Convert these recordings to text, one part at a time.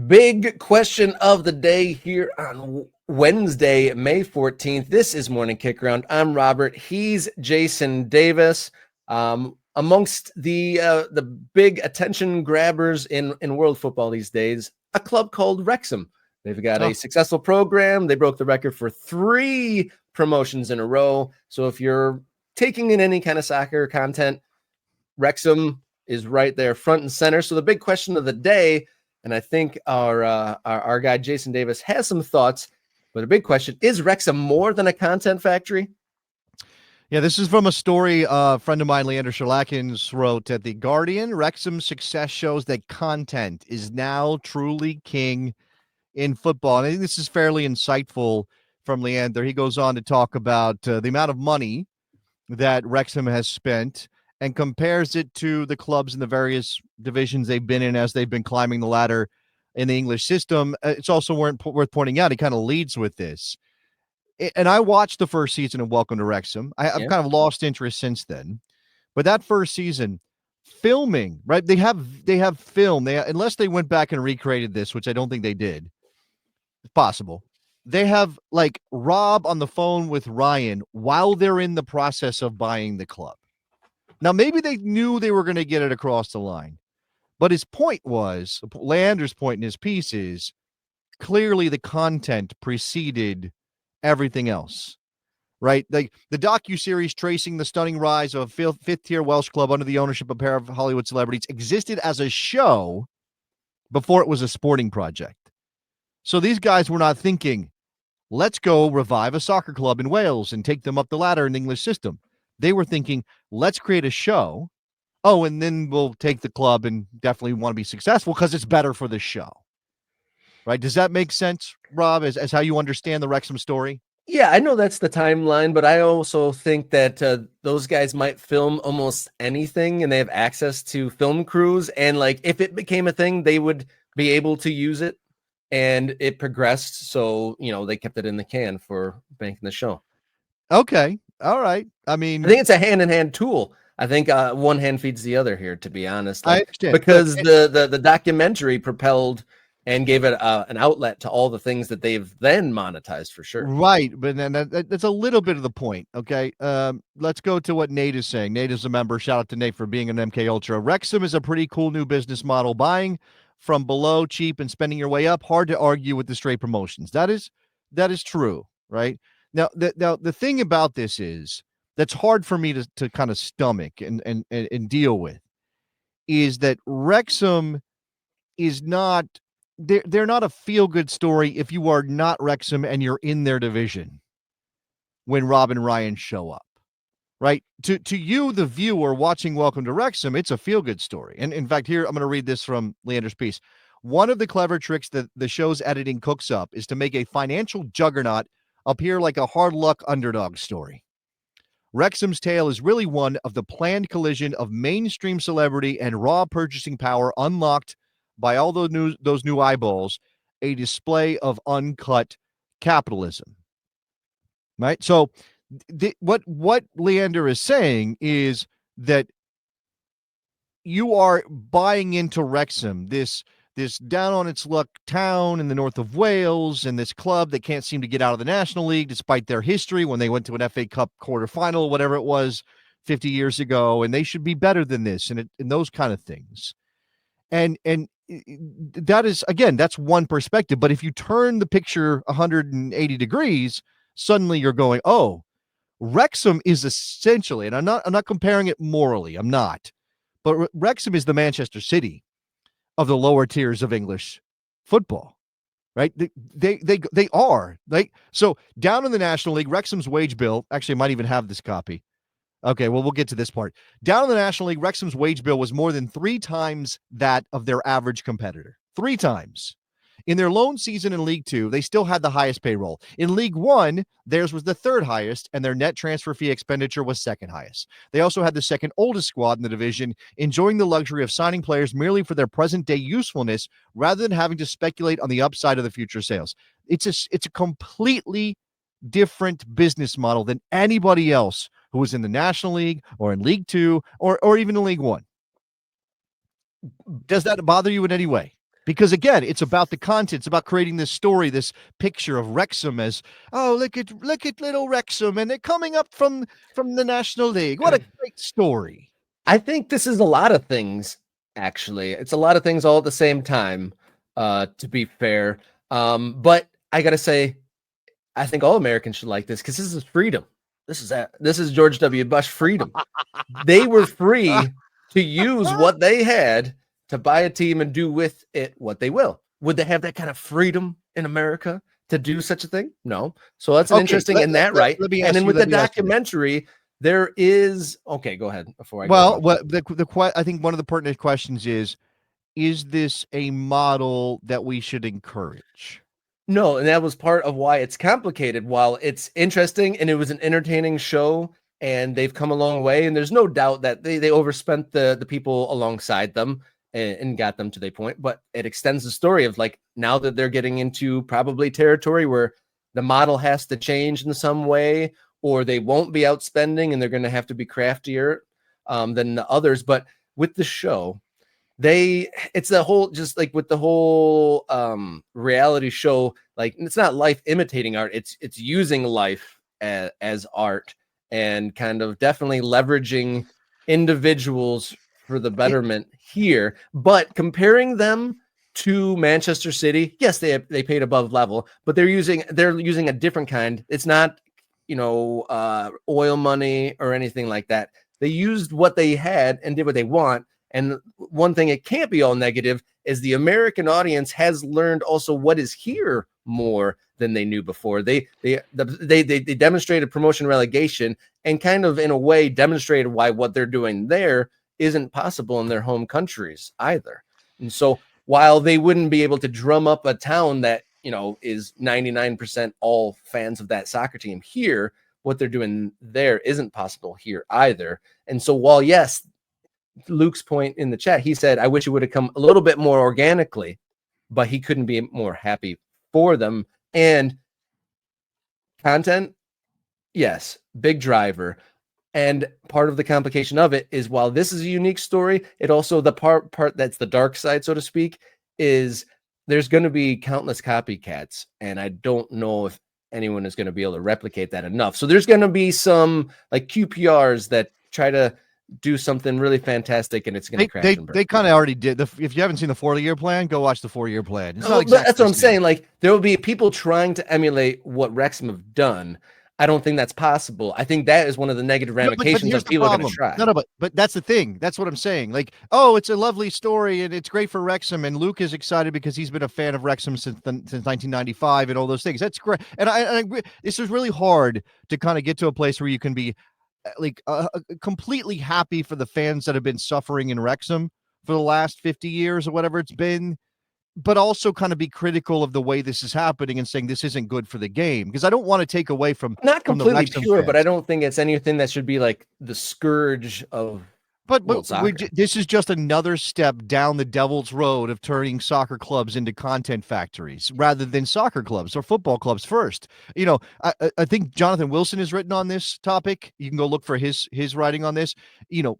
Big question of the day here on Wednesday, May 14th. This is Morning Kick Round. I'm Robert. He's Jason Davis. Amongst the big attention grabbers in world football these days, a club called Wrexham. They've got a successful program. They broke the record for 3 promotions in a row. So if you're taking in any kind of soccer content, Wrexham is right there front and center. So the big question of the day, and I think our guy Jason Davis has some thoughts, but a big question, is Wrexham more than a content factory? Yeah, this is from a story a friend of mine, Leander Sherlackins, wrote at The Guardian. Wrexham's success shows that content is now truly king in football. And I think this is fairly insightful from Leander. He goes on to talk about the amount of money that Wrexham has spent and compares it to the clubs in the various divisions they've been in as they've been climbing the ladder in the English system. It's also worth pointing out, he kind of leads with this. And I watched the first season of Welcome to Wrexham. I've kind of lost interest since then. But that first season, filming, right? They have film. Unless they went back and recreated this, which I don't think they did. It's possible. They have like Rob on the phone with Ryan while they're in the process of buying the club. Now, maybe they knew they were going to get it across the line. But his point was, Leander's point in his piece is, clearly the content preceded everything else, right? Like the docuseries tracing the stunning rise of a fifth-tier Welsh club under the ownership of a pair of Hollywood celebrities existed as a show before it was a sporting project. So these guys were not thinking, let's go revive a soccer club in Wales and take them up the ladder in the English system. They were thinking, let's create a show. Oh, and then we'll take the club and definitely want to be successful because it's better for the show. Right? Does that make sense, Rob, as how you understand the Wrexham story? Yeah, I know that's the timeline, but I also think that those guys might film almost anything and they have access to film crews. And like, if it became a thing, they would be able to use it, and it progressed. So, they kept it in the can for banking the show. Okay. All right. I mean, I think it's a hand-in-hand tool. I think one hand feeds the other here, to be honest. I understand. Because the documentary propelled and gave it an outlet to all the things that they've then monetized for sure. Right. But then that's a little bit of the point. Okay. Let's go to what Nate is saying. Nate is a member. Shout out to Nate for being an MK Ultra. Wrexham is a pretty cool new business model. Buying from below cheap and spending your way up. Hard to argue with the straight promotions. That is true. Right. Now, the thing about this is that's hard for me to kind of stomach and deal with is that Wrexham is not, they're not a feel-good story if you are not Wrexham and you're in their division when Rob and Ryan show up, right? To you, the viewer watching Welcome to Wrexham, it's a feel-good story. And in fact, here, I'm going to read this from Leander's piece. One of the clever tricks that the show's editing cooks up is to make a financial juggernaut appear like a hard luck underdog story. Wrexham's tale is really one of the planned collision of mainstream celebrity and raw purchasing power unlocked by all those new eyeballs, a display of uncut capitalism. Right? So what Leander is saying is that you are buying into Wrexham, this down on its luck town in the north of Wales, and this club that can't seem to get out of the National League despite their history when they went to an FA Cup quarterfinal, whatever it was 50 years ago, and they should be better than this and those kind of things. And that is, again, that's one perspective. But if you turn the picture 180 degrees, suddenly you're going, oh, Wrexham is essentially, and I'm not comparing it morally, I'm not, but Wrexham is the Manchester City of the lower tiers of English football, right? They are. So down in the National League, Wrexham's wage bill, actually I might even have this copy. Okay, well, we'll get to this part. Down in the National League, Wrexham's wage bill was more than 3 times that of their average competitor. 3 times. In their lone season in League 2, they still had the highest payroll. In League 1, theirs was the 3rd highest, and their net transfer fee expenditure was 2nd highest. They also had the 2nd oldest squad in the division, enjoying the luxury of signing players merely for their present-day usefulness rather than having to speculate on the upside of the future sales. It's a completely different business model than anybody else who was in the National League or in League 2 or even in League 1. Does that bother you in any way? Because again, it's about the content. It's about creating this story, this picture of Wrexham as, oh, look at little Wrexham, and they're coming up from the National League. What a great story. I think this is a lot of things, actually. It's a lot of things all at the same time, to be fair. But I gotta say, I think all Americans should like this because this is freedom. This is George W. Bush freedom. They were free to use what they had to buy a team and do with it what they will. Would they have that kind of freedom in America to do such a thing? No. So that's interesting in that, right? And then with the documentary, there is okay. Go ahead before I. Well, I think one of the pertinent questions is this a model that we should encourage? No, and that was part of why it's complicated. While it's interesting and it was an entertaining show, and they've come a long way, and there's no doubt that they overspent the people alongside them and got them to their point. But it extends the story of like now that they're getting into probably territory where the model has to change in some way, or they won't be outspending and they're going to have to be craftier than the others. But with the show, it's the whole, just like with the whole reality show, like it's not life imitating art, it's using life as art and kind of definitely leveraging individuals for the betterment here. But comparing them to Manchester City, yes, they paid above level, but they're using a different kind. It's not oil money or anything like that. They used what they had and did what they want. And one thing it can't be all negative is the American audience has learned also what is here more than they knew before. They demonstrated promotion relegation and kind of in a way demonstrated why what they're doing there isn't possible in their home countries either. And so while they wouldn't be able to drum up a town that, is 99% all fans of that soccer team here, what they're doing there isn't possible here either. And so while, yes, Luke's point in the chat, he said, I wish it would have come a little bit more organically, but he couldn't be more happy for them. And content, yes, big driver. And part of the complication of it is while this is a unique story, it also, the part that's the dark side, so to speak, is there's going to be countless copycats. And I don't know if anyone is going to be able to replicate that enough. So there's going to be some like QPRs that try to do something really fantastic, and it's going to crash. They kind of already did. If you haven't seen the 4-year plan, go watch the 4-year plan. It's not exactly that's what I'm saying. Like there will be people trying to emulate what Wrexham have done. I don't think that's possible. I think that is one of the negative ramifications of people are going to try. No, but that's the thing. That's what I'm saying. Like, oh, it's a lovely story and it's great for Wrexham, and Luke is excited because he's been a fan of Wrexham since 1995 and all those things. That's great. And I this is really hard to kind of get to a place where you can be like completely happy for the fans that have been suffering in Wrexham for the last 50 years or whatever it's been, but also kind of be critical of the way this is happening and saying this isn't good for the game, because I don't want to take away from not completely pure, fans. But I don't think it's anything that should be like the scourge of. But this is just another step down the devil's road of turning soccer clubs into content factories rather than soccer clubs or football clubs first. I think Jonathan Wilson has written on this topic. You can go look for his writing on this.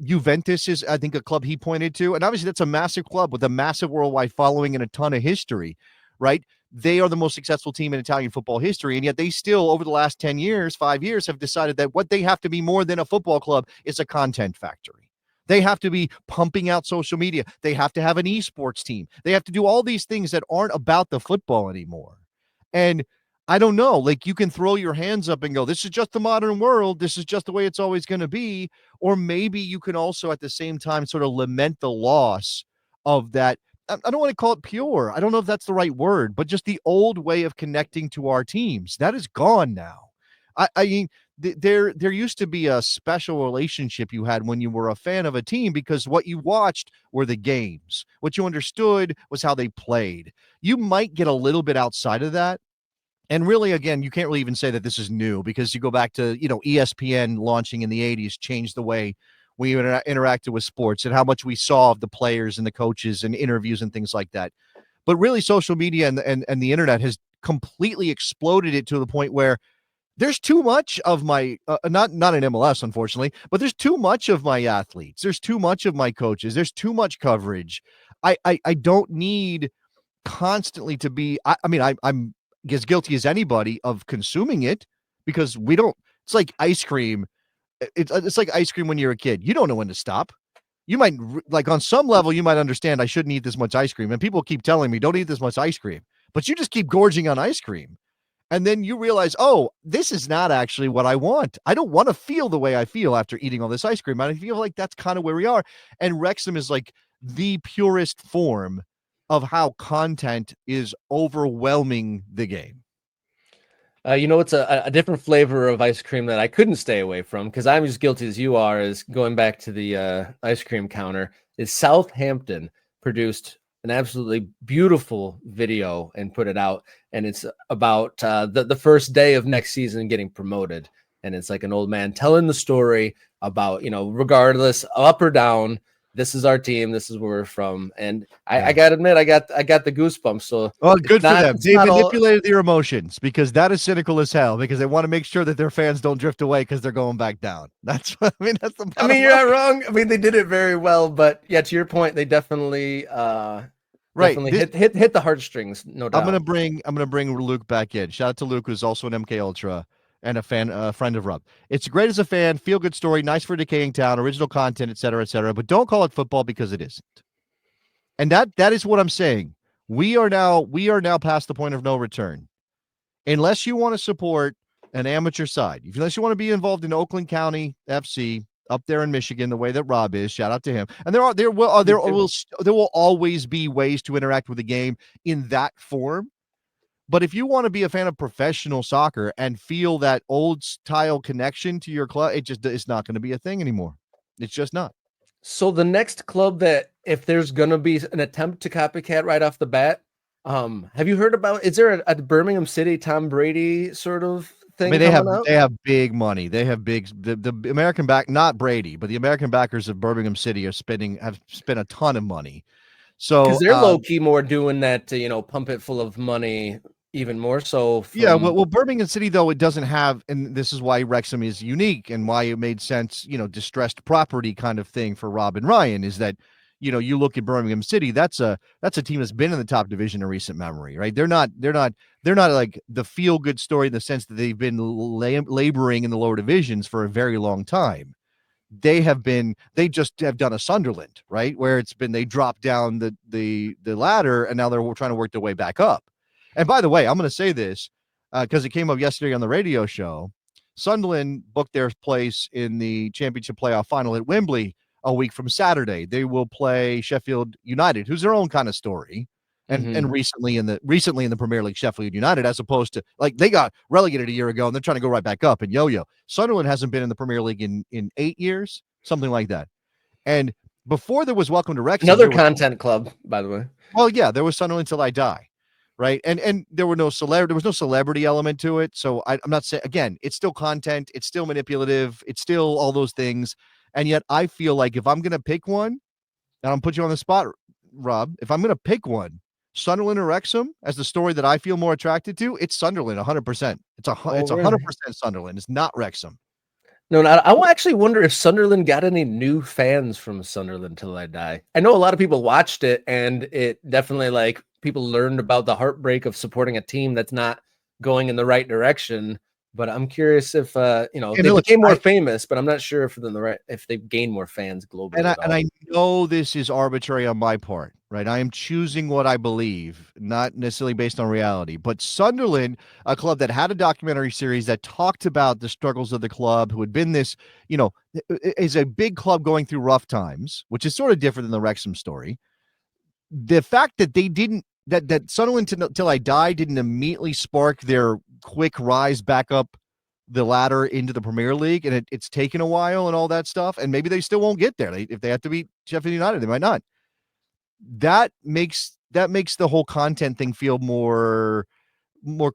Juventus is, I think, a club he pointed to. And obviously that's a massive club with a massive worldwide following and a ton of history, right? They are the most successful team in Italian football history. And yet they still, over the last 10 years, 5 years, have decided that what they have to be more than a football club is a content factory. They have to be pumping out social media. They have to have an esports team. They have to do all these things that aren't about the football anymore. And I don't know, like you can throw your hands up and go, this is just the modern world. This is just the way it's always going to be. Or maybe you can also at the same time sort of lament the loss of that. I don't want to call it pure. I don't know if that's the right word, but just the old way of connecting to our teams. That is gone now. I mean, there used to be a special relationship you had when you were a fan of a team because what you watched were the games. What you understood was how they played. You might get a little bit outside of that. And really, again, you can't really even say that this is new because you go back to, ESPN launching in the 80s changed the way we interacted with sports and how much we saw of the players and the coaches and interviews and things like that. But really, social media and the internet has completely exploded it to the point where there's too much of my, not in MLS, unfortunately, but there's too much of my athletes. There's too much of my coaches. There's too much coverage. I don't need constantly to be. I mean, I'm as guilty as anybody of consuming it because we don't. It's like ice cream. It's like ice cream when you're a kid. You don't know when to stop. You might like on some level you might understand I shouldn't eat this much ice cream, and people keep telling me don't eat this much ice cream, but you just keep gorging on ice cream. And then you realize, oh, this is not actually what I want. I don't want to feel the way I feel after eating all this ice cream. And I feel like that's kind of where we are. And Wrexham is like the purest form of how content is overwhelming the game. It's a different flavor of ice cream that I couldn't stay away from because I'm as guilty as you are. Is going back to the ice cream counter. Is Southampton produced an absolutely beautiful video and put it out, and it's about the first day of next season getting promoted, and it's like an old man telling the story about regardless up or down, this is our team, this is where we're from, and I gotta admit, I got the goosebumps. So good for them. They manipulated all... their emotions because that is cynical as hell. Because they want to make sure that their fans don't drift away because they're going back down. That's I mean, that's the. I mean, you're not wrong. I mean, they did it very well, but yeah, to your point, they definitely hit the heartstrings. No doubt. I'm gonna bring Luke back in. Shout out to Luke, who's also an MK Ultra and a friend of Rub. It's great as a fan, feel good story, nice for a decaying town, original content, et cetera, but don't call it football because it isn't. And that is what I'm saying. We are now past the point of no return. Unless you want to support an amateur side, unless you want to be involved in Oakland County FC up there in Michigan, the way that Rob is, shout out to him. And there will always be ways to interact with the game in that form. But if you want to be a fan of professional soccer and feel that old style connection to your club, it's not going to be a thing anymore. It's just not. So the next club that, if there's going to be an attempt to copycat right off the bat, have you heard about, is there a Birmingham City Tom Brady sort of thing? I mean, they have big money. They have the American back, not Brady, but the American backers of Birmingham City have spent a ton of money. So because they're low key more doing that to, pump it full of money even more so. Well, Birmingham City, though, it doesn't have, and this is why Wrexham is unique and why it made sense, distressed property kind of thing for Rob and Ryan is that, you look at Birmingham City, that's a team that's been in the top division in recent memory, right? They're not like the feel good story in the sense that they've been laboring in the lower divisions for a very long time. They just have done a Sunderland, right? Where they dropped down the ladder and now they're trying to work their way back up. And by the way, I'm going to say this because it came up yesterday on the radio show. Sunderland booked their place in the championship playoff final at Wembley a week from Saturday. They will play Sheffield United, who's their own kind of story. And recently in the Premier League, Sheffield United, as opposed to like they got relegated a year ago and they're trying to go right back up and yo-yo. Sunderland hasn't been in the Premier League in 8 years, something like that. And before there was Welcome to Wrexham, another content club, by the way. Well, yeah, there was Sunderland Till I Die. Right. And there was no celebrity element to it. So I'm not saying, again, it's still content. It's still manipulative. It's still all those things. And yet I feel like if I'm going to pick one, and I'll put you on the spot, Rob, if I'm going to pick one, Sunderland or Wrexham as the story that I feel more attracted to, it's Sunderland 100%. It's 100% Sunderland. It's not Wrexham. No, I actually wonder if Sunderland got any new fans from Sunderland Till I Die. I know a lot of people watched it, and it definitely people learned about the heartbreak of supporting a team that's not going in the right direction. But I'm curious if they became more famous, but I'm not sure if they've gained more fans globally. And I know this is arbitrary on my part, right? I am choosing what I believe, not necessarily based on reality. But Sunderland, a club that had a documentary series that talked about the struggles of the club, who had been this, is a big club going through rough times, which is sort of different than the Wrexham story. The fact that they didn't, that Sunderland Till I Die didn't immediately spark their quick rise back up the ladder into the Premier League, and it's taken a while and all that stuff, and maybe they still won't get there. If they have to beat Sheffield United, they might not. That makes the whole content thing feel more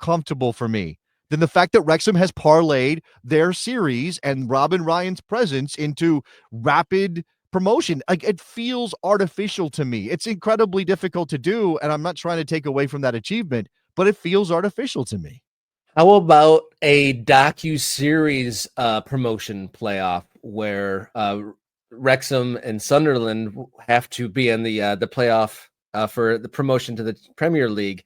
comfortable for me than the fact that Wrexham has parlayed their series and Robin Ryan's presence into rapid promotion. Like, it feels artificial to me. It's incredibly difficult to do, and I'm not trying to take away from that achievement, but it feels artificial to me. How about a docuseries promotion playoff where Wrexham and Sunderland have to be in the playoff for the promotion to the Premier League.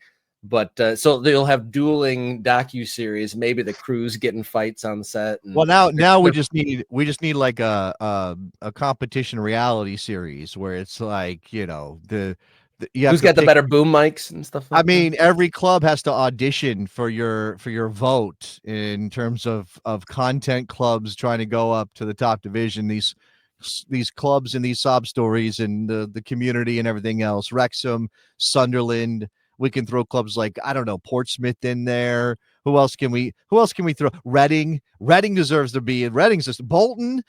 But so they'll have dueling docuseries, maybe the crews getting fights on set. And well, now we just need like a competition reality series where it's like, you know, you have who's to got the pick. better boom mics and stuff like I that? mean, every club has to audition for your vote in terms of content clubs trying to go up to the top division. These clubs and these sob stories and the community and everything else. Wrexham, Sunderland. We can throw clubs like, I don't know, Portsmouth in there. Who else can we throw? Reading deserves to be in. Reading's just Bolton's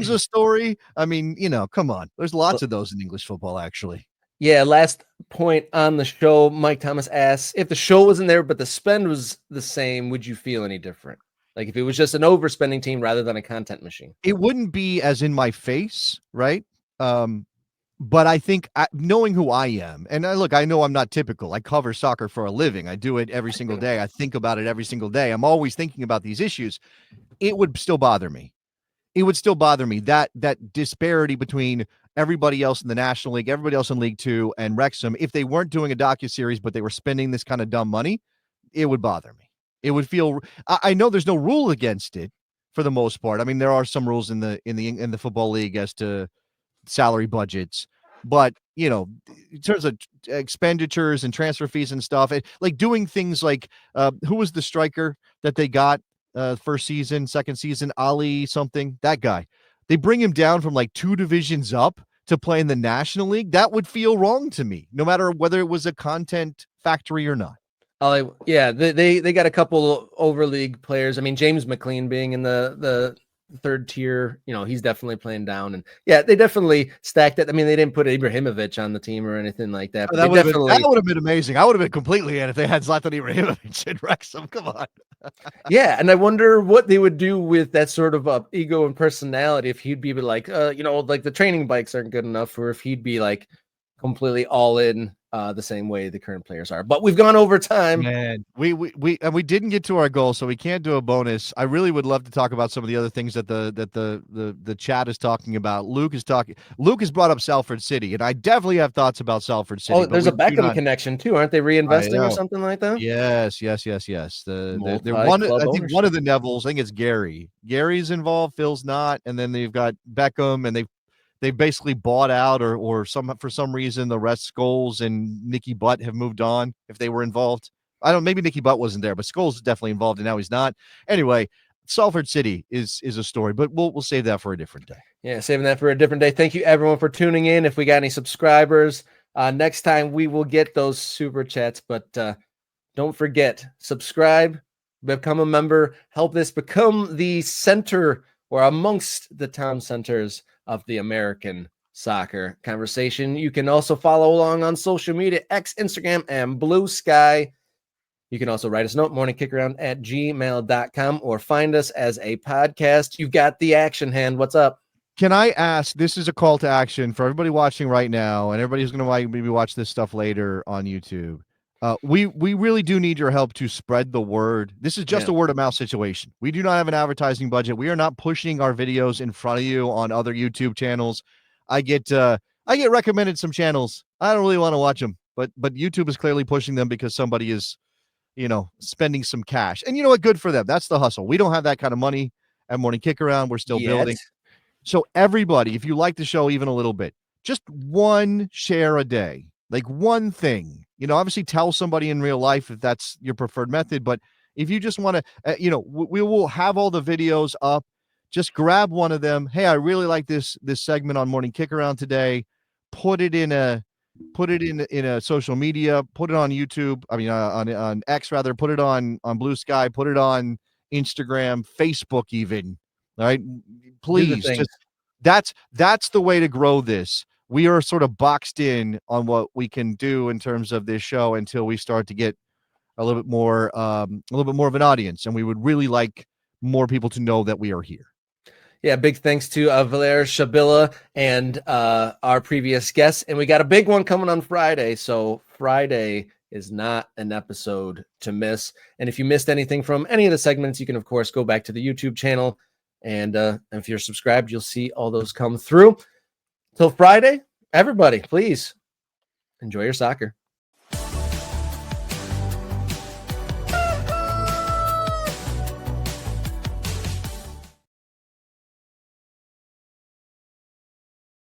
a story. I mean, you know, come on. There's lots of those in English football, actually. Yeah, last point on the show, Mike Thomas asks, if the show wasn't there but the spend was the same, would you feel any different? Like if it was just an overspending team rather than a content machine? It wouldn't be as in my face, right? But I think knowing who I am, and look, I know I'm not typical. I cover soccer for a living. I do it every single day. I think about it every single day. I'm always thinking about these issues. It would still bother me. It would still bother me that disparity between everybody else in the National League, everybody else in League Two, and Wrexham. If they weren't doing a docuseries, but they were spending this kind of dumb money, it would bother me. It would feel. I know there's no rule against it for the most part. I mean, there are some rules in the football league as to salary budgets, but you know, in terms of expenditures and transfer fees and stuff, like doing things like who was the striker that they got first season, second season, Ali something, that guy, they bring him down from like 2 divisions up to play in the National League. That would feel wrong to me, no matter whether it was a content factory or not. Yeah, they got a couple over league players. I mean, James McLean being in the third tier, you know, he's definitely playing down. And yeah, they definitely stacked it. I mean, they didn't put Ibrahimovic on the team or anything like that. But that would have been amazing. I would have been completely in if they had Zlatan Ibrahimovic in Wrexham. Come on. Yeah, and I wonder what they would do with that sort of ego and personality if he'd be like, you know, like the training bikes aren't good enough, or if he'd be like completely all in the same way the current players are. But we've gone over time. Man, we didn't get to our goal, so we can't do a bonus. I really would love to talk about some of the other things that the chat is talking about. Luke has brought up Salford City, and I definitely have thoughts about Salford City. Oh, there's a Beckham connection too, aren't they reinvesting or something like that? Yes. They're one. I think one of the Nevilles. I think it's Gary. Gary's involved. Phil's not, and then they've got Beckham, and they've basically bought out or for some reason the rest Scholes and Nicky Butt have moved on if they were involved. I don't, maybe Nicky Butt wasn't there, but Scholes is definitely involved and now he's not. Anyway, Salford City is a story, but we'll save that for a different day. Yeah, saving that for a different day. Thank you everyone for tuning in. If we got any subscribers, next time we will get those super chats, but don't forget, subscribe, become a member, help this become the center or amongst the town centers of the American soccer conversation. You can also follow along on social media, X, Instagram, and Blue Sky. You can also write us a note, morningkickaround@gmail.com, or find us as a podcast. You've got the action hand. What's up? Can I ask, this is a call to action for everybody watching right now and everybody who's going to maybe watch this stuff later on YouTube. We really do need your help to spread the word. This is just a word of mouth situation. We do not have an advertising budget. We are not pushing our videos in front of you on other YouTube channels. I get recommended some channels. I don't really want to watch them, but YouTube is clearly pushing them because somebody is, you know, spending some cash. And you know what? Good for them. That's the hustle. We don't have that kind of money at Morning Kick Around. We're still building. So everybody, if you like the show even a little bit, just one share a day, like one thing. You know, obviously tell somebody in real life if that's your preferred method. But if you just want to, you know, we will have all the videos up. Just grab one of them. Hey, I really like this segment on Morning Kick Around today. Put it in a social media. Put it on YouTube. I mean, on X rather. Put it on Blue Sky. Put it on Instagram, Facebook, even. All right, please. Just that's the way to grow this. We are sort of boxed in on what we can do in terms of this show until we start to get a little bit more of an audience, and we would really like more people to know that we are here. Yeah, big thanks to Valer Shabila and our previous guests, and we got a big one coming on Friday. So Friday is not an episode to miss. And if you missed anything from any of the segments, you can of course go back to the YouTube channel, and if you're subscribed, you'll see all those come through. Till Friday, everybody, please enjoy your soccer.